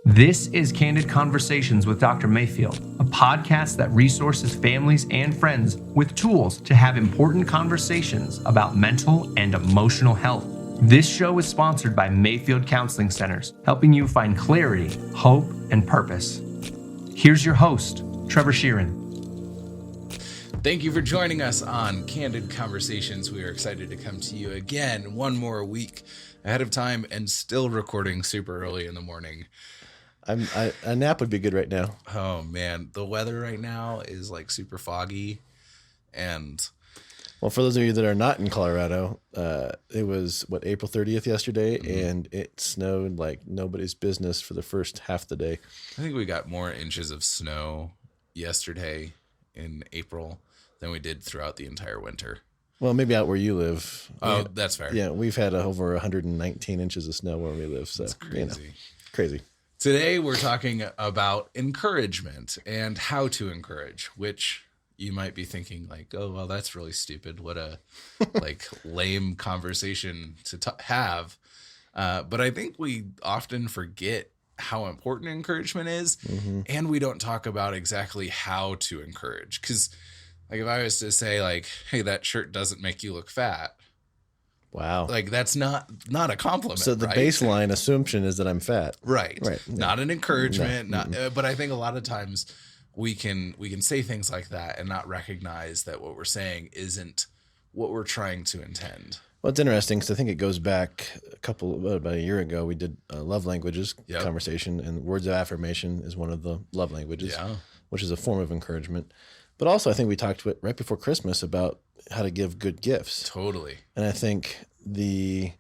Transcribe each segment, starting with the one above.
This is Candid Conversations with Dr. Mayfield, a podcast that resources families and friends with tools to have important conversations about mental and emotional health. This show is sponsored by Mayfield Counseling Centers, helping you find clarity, hope, and purpose. Here's your host, Trever Shirin. Thank you for joining us on Candid Conversations. We are excited to come to you again one more week ahead of time and still recording super early in the morning. A nap would be good right now. Oh man, the weather right now is like super foggy, and well, for those of you that are not in Colorado, it was April 30th yesterday, and it snowed like nobody's business for the first half the day. I think we got more inches of snow yesterday in April than we did throughout the entire winter. Well, maybe out where you live. Oh, that's fair. Yeah, we've had over 119 inches of snow where we live. So that's crazy. Crazy. Today, we're talking about encouragement and how to encourage, which you might be thinking like, oh, well, that's really stupid. What a lame conversation to have. But I think we often forget how important encouragement is, and we don't talk about exactly how to encourage. Because like if I was to say like, hey, that shirt doesn't make you look fat. Wow. Like that's not a compliment. So the right? baseline assumption is that I'm fat. Right. Right. Not an encouragement. But I think a lot of times we can say things like that and not recognize that what we're saying isn't what we're trying to intend. Well, it's interesting because I think it goes back about a year ago. We did a love languages conversation, and words of affirmation is one of the love languages, which is a form of encouragement. But also, I think we talked right before Christmas about how to give good gifts. Totally. And I think the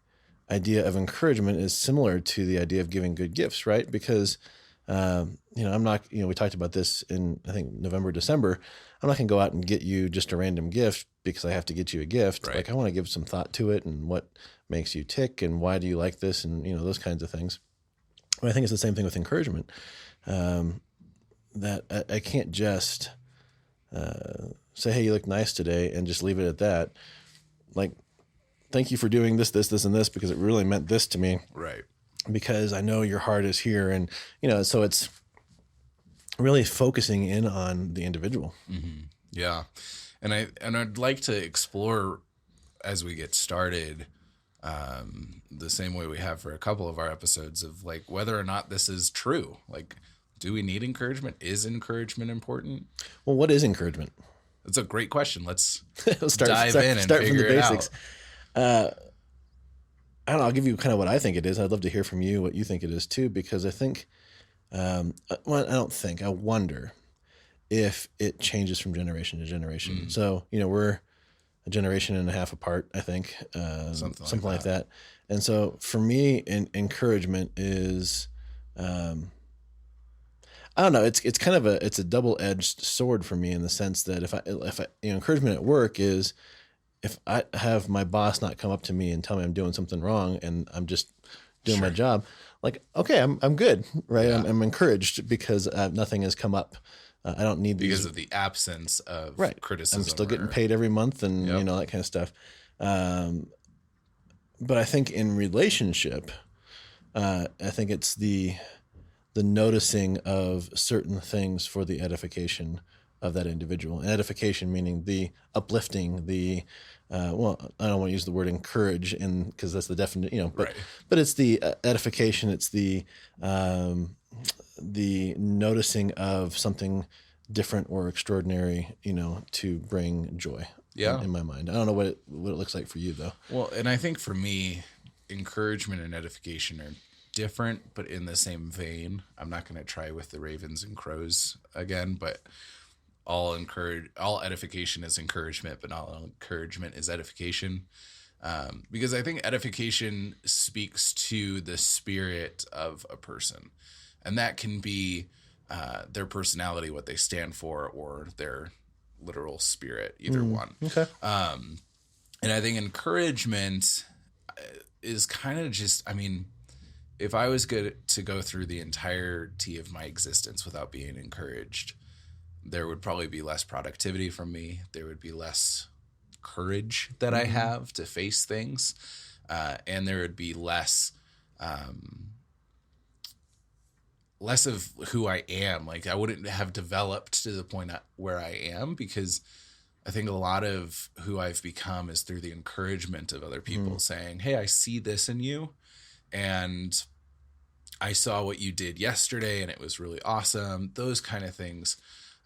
idea of encouragement is similar to the idea of giving good gifts, right? Because, I'm not, we talked about this in, I think, November, December. I'm not going to go out and get you just a random gift because I have to get you a gift. Right. Like I want to give some thought to it and what makes you tick and why do you like this and, those kinds of things. But I think it's the same thing with encouragement, that I can't just say, hey, you look nice today and just leave it at that. Like, thank you for doing this, this, this, and this because it really meant this to me. Right. Because I know your heart is here. And, so it's really focusing in on the individual. Mm-hmm. Yeah. And I'd like to explore as we get started, the same way we have for a couple of our episodes of like whether or not this is true. Like, do we need encouragement? Is encouragement important? Well, what is encouragement? That's a great question. Let's start in and start from the figure it basics. I don't know. I'll give you kind of what I think it is. I'd love to hear from you what you think it is too, because I think, I wonder if it changes from generation to generation. So, we're a generation and a half apart, I think, something like that. And so for me, encouragement is, I don't know. It's kind of a double-edged sword for me in the sense that if I encouragement at work is if I have my boss not come up to me and tell me I'm doing something wrong and I'm just doing my job, like, okay, I'm good, right? Yeah. I'm encouraged because nothing has come up. I don't need these. Because of the absence of criticism. I'm still getting paid every month and, that kind of stuff. But I think in relationship, I think it's the noticing of certain things for the edification of that individual. And edification meaning the uplifting, the I don't want to use the word encourage because that's the definition, but it's the edification. It's the noticing of something different or extraordinary, to bring joy. In my mind. I don't know what it looks like for you though. Well, and I think for me, encouragement and edification are different, but in the same vein. I'm not going to try with the ravens and crows again, but all edification is encouragement, but not all encouragement is edification. Because I think edification speaks to the spirit of a person, and that can be their personality, what they stand for, or their literal spirit, either one. Okay. And I think encouragement is kind of just, if I was good to go through the entirety of my existence without being encouraged, there would probably be less productivity from me. There would be less courage that I have to face things. And there would be less less of who I am. Like I wouldn't have developed to the point where I am, because I think a lot of who I've become is through the encouragement of other people saying, hey, I see this in you, and I saw what you did yesterday and it was really awesome. Those kind of things,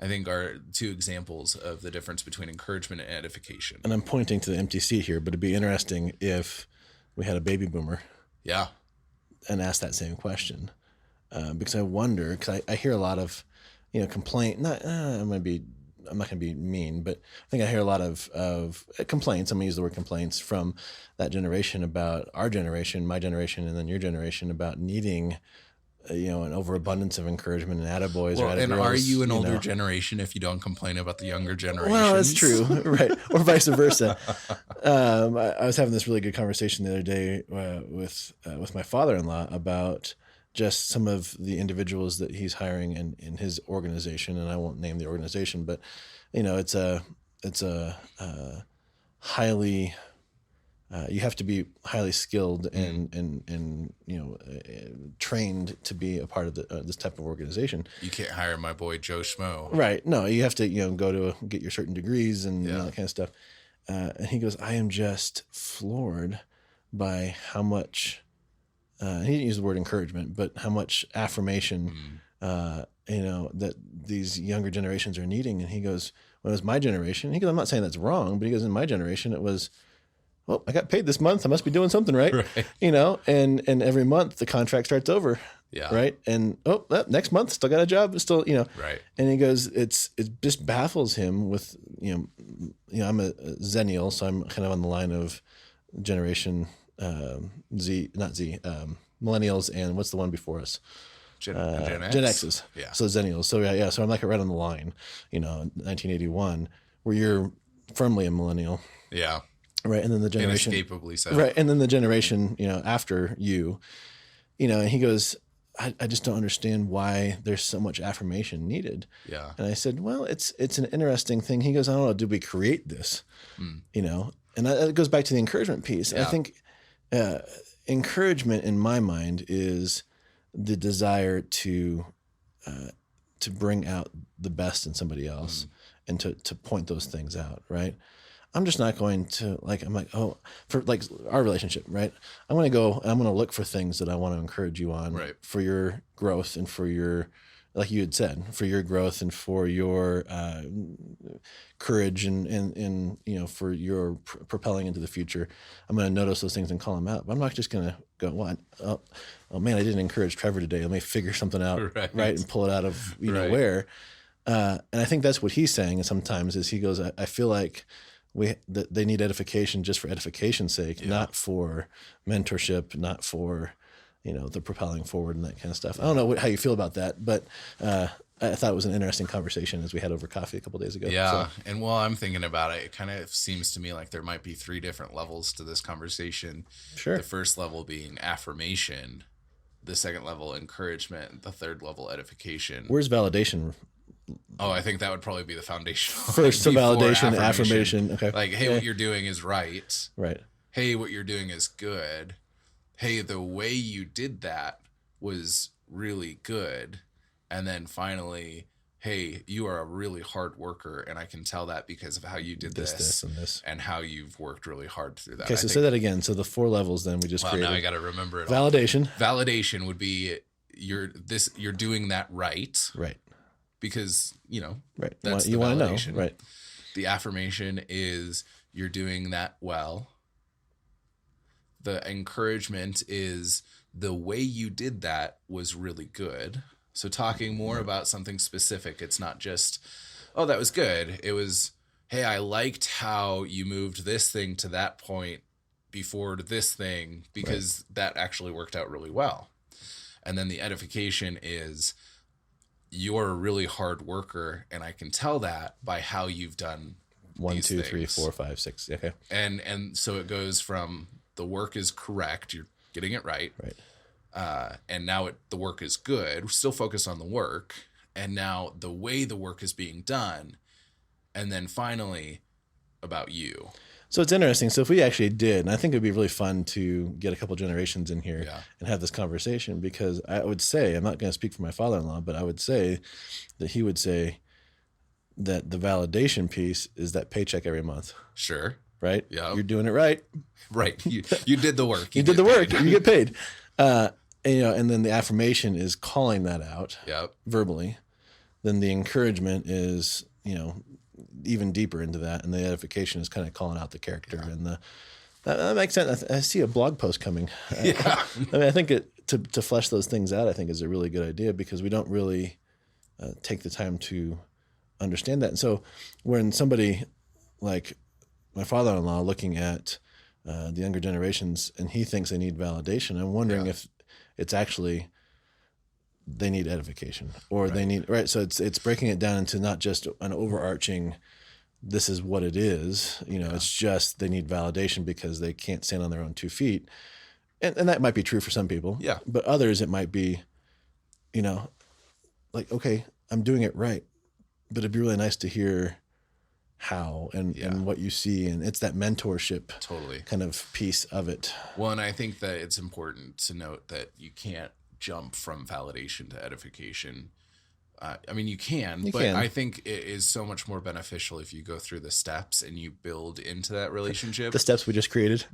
I think, are two examples of the difference between encouragement and edification. And I'm pointing to the empty seat here, but it'd be interesting if we had a baby boomer Yeah. and asked that same question. Because I wonder, because I hear a lot of, complaint, I'm not going to be mean, but I think I hear a lot of complaints. I'm going to use the word complaints from that generation about our generation, my generation, and then your generation about needing, an overabundance of encouragement and attaboys or attagirls. And are you an older generation if you don't complain about the younger generation? Well, that's true, right? Or vice versa. I was having this really good conversation the other day with my father-in-law about just some of the individuals that he's hiring in his organization, and I won't name the organization, but it's a highly you have to be highly skilled and trained to be a part of this type of organization. You can't hire my boy Joe Schmo. Right. No, you have to go to get your certain degrees and all that kind of stuff. And he goes, I am just floored by how much. He didn't use the word encouragement, but how much affirmation, that these younger generations are needing. And he goes, when it was my generation, he goes, I'm not saying that's wrong, but he goes, in my generation, it was, well, I got paid this month. I must be doing something right. And every month the contract starts over. Yeah. Right. And, next month, still got a job. Still, Right. And he goes, it just baffles him with, I'm a Zennial, so I'm kind of on the line of generation millennials, and what's the one before us? Gen X? Gen X's. Yeah. So Zennials. So yeah. So I'm like right on the line, 1981, where you're firmly a millennial. Yeah. Right. And then the generation. Inescapably so. Right. And then the generation, after you, and he goes, I just don't understand why there's so much affirmation needed. Yeah. And I said, well, it's an interesting thing. He goes, I don't know, did we create this? And that goes back to the encouragement piece. Yeah. I think encouragement in my mind is the desire to bring out the best in somebody else and to point those things out, right? I'm just not going to for like our relationship, right? I'm going to look for things that I want to encourage you on for your growth and for your, like you had said, for your growth and for your courage and for your propelling into the future. I'm going to notice those things and call them out. But I'm not just going to go, what? Oh man, I didn't encourage Trevor today. Let me figure something out, right? And pull it out of know where. And I think that's what he's saying. Sometimes is he goes, I feel like they need edification just for edification's sake, not for mentorship, not for the propelling forward and that kind of stuff. I don't know how you feel about that, but I thought it was an interesting conversation as we had over coffee a couple of days ago. Yeah. So. And while I'm thinking about it, it kind of seems to me like there might be 3 different levels to this conversation. Sure. The first level being affirmation, the second level encouragement, the third level edification. Where's validation? Oh, I think that would probably be the foundation. First, validation, affirmation. Okay. Like, hey, what you're doing is right. Right. Hey, what you're doing is good. Hey, the way you did that was really good. And then finally, hey, you are a really hard worker, and I can tell that because of how you did this and this, and how you've worked really hard through that. Okay, so say that again. So the 4 levels then we just created. Now I got to remember it. Validation. Validation would be you're doing that right. Right. Because, right. That's you want to know. Right. The affirmation is you're doing that well. The encouragement is the way you did that was really good. So talking more about something specific, it's not just, oh, that was good. It was, hey, I liked how you moved this thing to that point before this thing because that actually worked out really well. And then the edification is you're a really hard worker, and I can tell that by how you've done 1, these 2, things. 3, 4, 5, 6. Okay. And so it goes from the work is correct, you're getting it right. Right. And now the work is good. We're still focused on the work. And now the way the work is being done. And then finally about you. So it's interesting. So if we actually did, and I think it'd be really fun to get a couple generations in here and have this conversation, because I would say, I'm not going to speak for my father-in-law, but I would say that he would say that the validation piece is that paycheck every month. Sure. Right? Yeah. You're doing it right. Right. You did the work. You did the work. You get paid. And then the affirmation is calling that out verbally. Then the encouragement is, even deeper into that, and the edification is kind of calling out the character, and that makes sense. I see a blog post coming. Yeah, I think to flesh those things out, I think is a really good idea, because we don't really take the time to understand that. And so when somebody like my father-in-law looking at the younger generations, and he thinks they need validation, I'm wondering if it's actually they need edification, or they need, right. So it's breaking it down into not just an overarching, this is what it is, it's just they need validation because they can't stand on their own 2 feet. And that might be true for some people. Yeah. But others, it might be, like, okay, I'm doing it right, but it'd be really nice to hear how and what you see. And it's that mentorship kind of piece of it. Well, and I think that it's important to note that you can't jump from validation to edification. You can, I think it is so much more beneficial if you go through the steps and you build into that relationship. The steps we just created.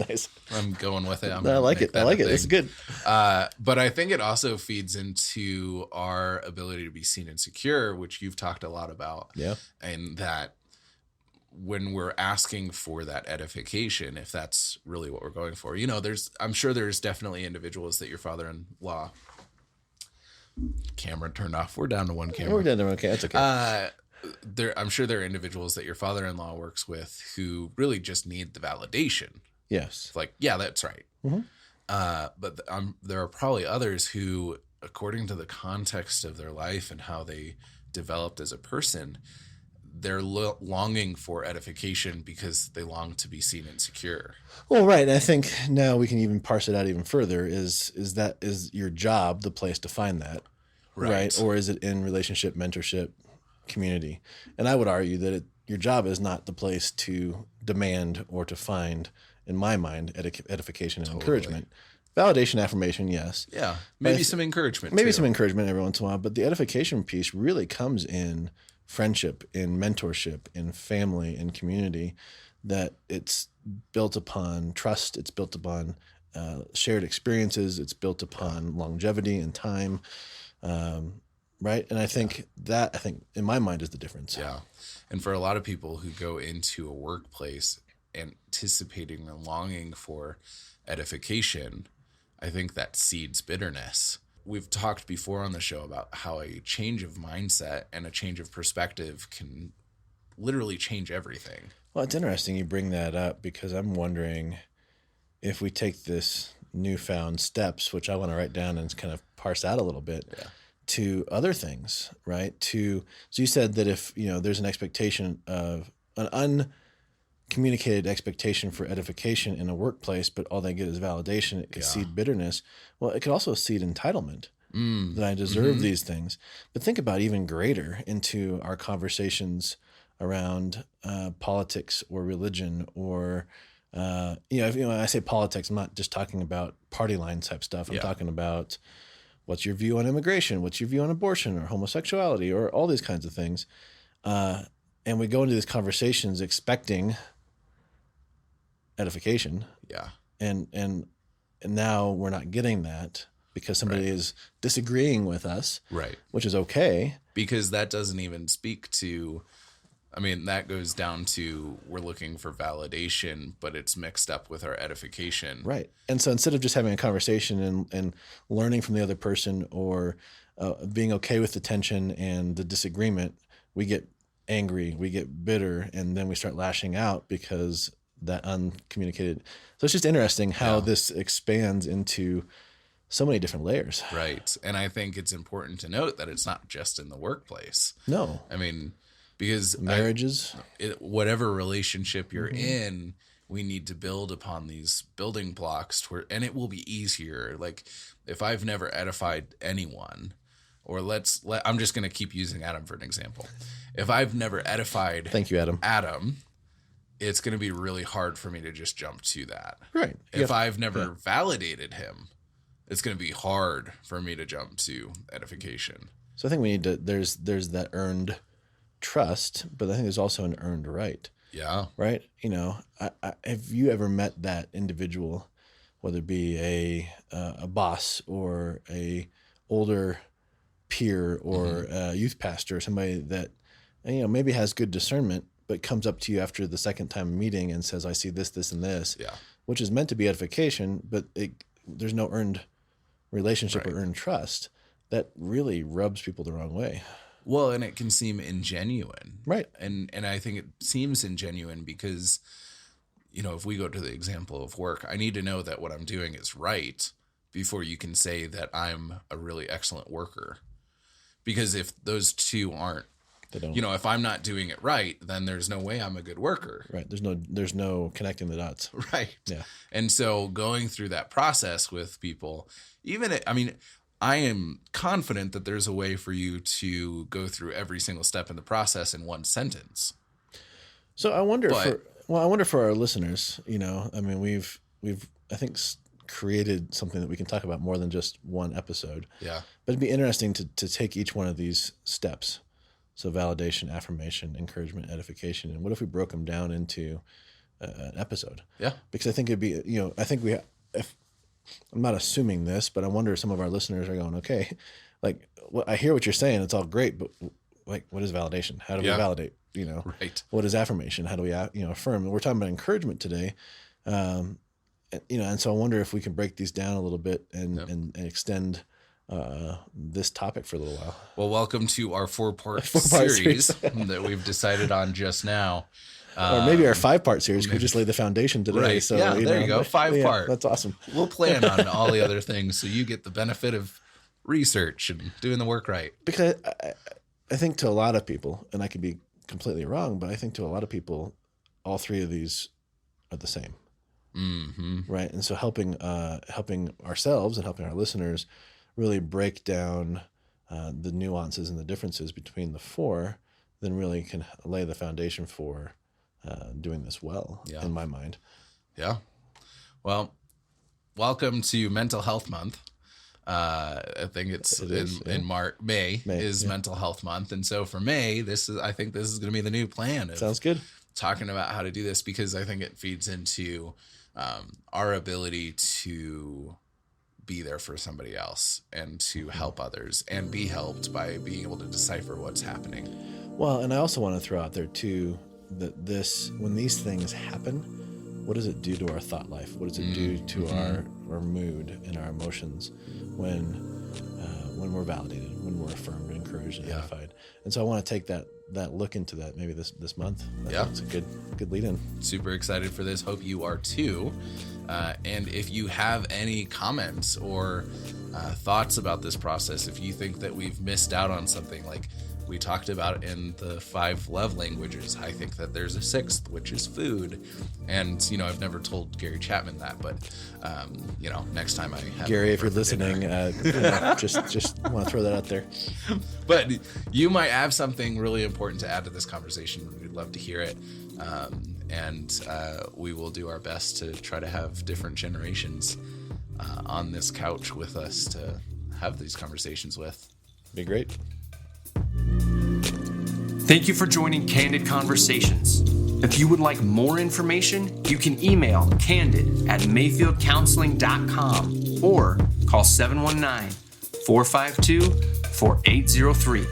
Nice. I'm going with it. I like it. It's good. But I think it also feeds into our ability to be seen and secure, which you've talked a lot about. Yeah. And that when we're asking for that edification, if that's really what we're going for, I'm sure there's definitely individuals that your father-in-law camera turned off. We're down to one camera. We're down to one camera. That's okay. I'm sure there are individuals that your father-in-law works with who really just need the validation. Yes. Like, yeah, that's right. Mm-hmm. But there are probably others who, according to the context of their life and how they developed as a person, they're longing for edification because they long to be seen and secure. Well, right. And I think now we can even parse it out even further. Is your job the place to find that? Right. Or is it in relationship, mentorship, community? And I would argue that your job is not the place to demand or to find, in my mind, edification and encouragement. Validation, affirmation, yes. Yeah. Maybe some encouragement. Maybe some encouragement every once in a while. But the edification piece really comes in friendship, in mentorship, in family, in community, that it's built upon trust, it's built upon shared experiences, it's built upon longevity and time, right? And I think in my mind is the difference. Yeah. And for a lot of people who go into a workplace anticipating and longing for edification, I think that seeds bitterness. We've talked before on the show about how a change of mindset and a change of perspective can literally change everything. Well, it's interesting you bring that up, because I'm wondering if we take this newfound steps, which I want to write down and kind of parse out a little bit, to other things, right? So you said that if, there's an expectation of an uncommunicated expectation for edification in a workplace, but all they get is validation, it could seed bitterness. Well, it could also seed entitlement, that I deserve these things. But think about even greater into our conversations around politics or religion, or when I say politics, I'm not just talking about party line type stuff. I'm talking about what's your view on immigration, what's your view on abortion or homosexuality, or all these kinds of things. And we go into these conversations expecting edification. Yeah. And now we're not getting that because somebody is disagreeing with us. Right. Which is okay. Because that doesn't even speak to, that goes down to we're looking for validation, but it's mixed up with our edification. Right. And so instead of just having a conversation and learning from the other person, or being okay with the tension and the disagreement, we get angry, we get bitter, and then we start lashing out because that uncommunicated. So it's just interesting how this expands into so many different layers. Right. And I think it's important to note that it's not just in the workplace. No. Because marriages, whatever relationship you're in, we need to build upon these building blocks and it will be easier. Like if I've never edified anyone, or I'm just going to keep using Adam for an example. If I've never edified thank you, Adam, it's going to be really hard for me to just jump to that. Right. If I've never validated him, it's going to be hard for me to jump to edification. So I think we need to, there's that earned trust, but I think there's also an earned right. Yeah. Right. You know, have you ever met that individual, whether it be a boss or a older peer or a youth pastor, or somebody that, you know, maybe has good discernment, but comes up to you after the second time meeting and says, I see this, this, and this, which is meant to be edification, but there's no earned relationship or earned trust. That really rubs people the wrong way. Well, and it can seem ingenuine. Right. And I think it seems ingenuine because, you know, if we go to the example of work, I need to know that what I'm doing is right before you can say that I'm a really excellent worker. Because if those two aren't, you know, if I'm not doing it right, then there's no way I'm a good worker. Right. There's no connecting the dots. Right. Yeah. And so going through that process with people, I am confident that there's a way for you to go through every single step in the process in one sentence. So I wonder for our listeners, you know, I mean, we've I think created something that we can talk about more than just one episode. Yeah. But it'd be interesting to take each one of these steps. So validation, affirmation, encouragement, edification. And what if we broke them down into an episode? Yeah. Because I think it'd be, you know, I think I'm not assuming this, but I wonder if some of our listeners are going, okay, like, I hear what you're saying. It's all great, but like, what is validation? How do we validate, you know? Right. What is affirmation? How do we, you know, affirm? And we're talking about encouragement today. You know, and so I wonder if we can break these down a little bit and extend this topic for a little while. Well, welcome to our four-part series that we've decided on just now. Or maybe our 5-part series. We just laid the foundation today. Right. So yeah, there you go. 5-part. That's awesome. We'll plan on all the other things so you get the benefit of research and doing the work right. Because I think to a lot of people, and I could be completely wrong, but I think to a lot of people, all three of these are the same. Mm-hmm. Right. And so helping ourselves and helping our listeners really break down the nuances and the differences between the four, then really can lay the foundation for doing this well, in my mind. Yeah. Well, welcome to Mental Health Month. I think it's in May is Mental Health Month. And so for May, I think this is going to be the new plan. Sounds good. Talking about how to do this, because I think it feeds into our ability to be there for somebody else and to help others and be helped by being able to decipher what's happening. Well, and I also want to throw out there too, that when these things happen, what does it do to our thought life? What does it do to our mood and our emotions when we're validated, when we're affirmed, encouraged, and edified? And so I want to take that look into that maybe this month. It's a good lead in. Super excited for this. Hope you are too. And if you have any comments or thoughts about this process, if you think that we've missed out on something, like we talked about in the 5 love languages, I think that there's a 6th, which is food. And, you know, I've never told Gary Chapman that, but, you know, next time I have Gary, if you're listening, just want to throw that out there. But you might have something really important to add to this conversation. We'd love to hear it. And we will do our best to try to have different generations on this couch with us to have these conversations with. Be great. Thank you for joining Candid Conversations. If you would like more information, you can email candid@mayfieldcounseling.com or call 719-452-4803.